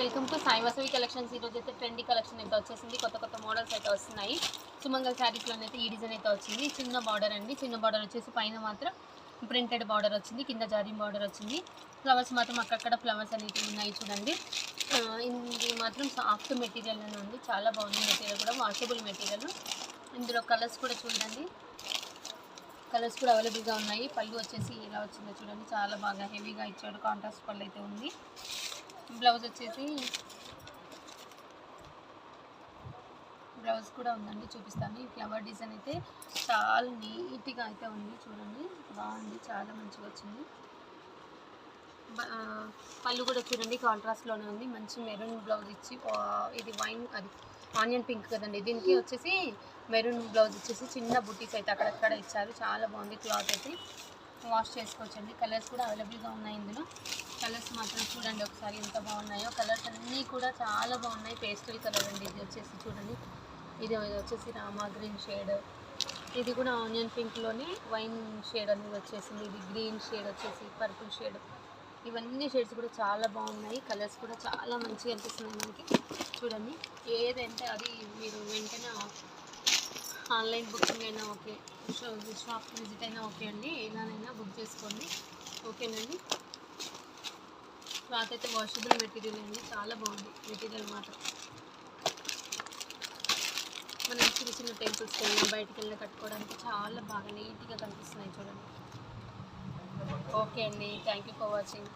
Welcome to Sai Vasavi collections. ఈరోజు అయితే trendy collection అయితే వచ్చేసింది. కొత్త మోడల్స్ అయితే వస్తున్నాయి. సుమంగల్ శారీస్లోనే అయితే ఈ డిజైన్ అయితే వచ్చింది. చిన్న బార్డర్ అండి. చిన్న బార్డర్ వచ్చేసి పైన మాత్రం ప్రింటెడ్ బార్డర్ వచ్చింది, కింద జారీ బార్డర్ వచ్చింది. ఫ్లవర్స్ మాత్రం అక్కడక్కడ ఫ్లవర్స్ అనేవి ఉన్నాయి చూడండి. ఇది మాత్రం సాఫ్ట్ మెటీరియల్ అని ఉంది. చాలా బాగుంది మెటీరియల్ కూడా, వాషబుల్ మెటీరియల్. ఇందులో కలర్స్ కూడా చూడండి, కలర్స్ కూడా అవైలబుల్గా ఉన్నాయి. పళ్ళు వచ్చేసి ఇలా వచ్చిందో చూడండి, చాలా బాగా హెవీగా ఇచ్చాడు. కాంట్రాస్ట్ పళ్ళు అయితే ఉంది. బ్లౌజ్ వచ్చేసి బ్లౌజ్ కూడా ఉందండి, చూపిస్తాను. ఈ ఫ్లవర్ డిజైన్ అయితే చాలా నీట్గా అయితే ఉంది చూడండి, బాగుంది, చాలా మంచిగా వచ్చింది. పళ్ళు కూడా చూడండి కాంట్రాస్ట్లోనే ఉంది. మంచి మెరూన్ బ్లౌజ్ ఇచ్చి, ఇది వైన్ అది ఆనియన్ పింక్ కదండి, దీనికి వచ్చేసి మెరూన్ బ్లౌజ్ ఇచ్చేసి చిన్న బుట్టీస్ అయితే అక్కడక్కడ ఇచ్చారు. చాలా బాగుంది క్లాత్ అయితే, వాష్ చేసుకోవచ్చండి. కలర్స్ కూడా అవైలబుల్గా ఉన్నాయి. ఇందులో కలర్స్ మాత్రం చూడండి ఒకసారి ఎంత బాగున్నాయో. కలర్స్ అన్నీ కూడా చాలా బాగున్నాయి. పేస్టల్ కలర్ అండి ఇది వచ్చేసి చూడండి. ఇది వచ్చేసి రామా గ్రీన్ షేడ్, ఇది కూడా ఆనియన్ పింక్లోనే వైన్ షేడ్ అనేది వచ్చేసింది. ఇది గ్రీన్ షేడ్ వచ్చేసి పర్పుల్ షేడ్. ఇవన్నీ షేడ్స్ కూడా చాలా బాగున్నాయి. కలర్స్ కూడా చాలా మంచిగా అనిపిస్తున్నాయి మనకి చూడండి. ఏదంటే అది మీరు వెంటనే ఆన్లైన్ బుకింగ్ అయినా ఓకే, షాప్ విజిట్ అయినా ఓకే అండి, ఎలానైనా బుక్ చేసుకోండి, ఓకేనండి. క్లాత్ అయితే వాషబుల్ మెటీరియల్ అండి, చాలా బాగుంది మెటీరియల్ మాత్రం. మనం చిన్న టెంపుల్స్కి వెళ్ళినా బయటికి వెళ్ళినా కట్టుకోవడానికి చాలా బాగా నీట్గా కనిపిస్తున్నాయి చూడండి. ఓకే అండి, థ్యాంక్ యూ ఫర్ వాచింగ్.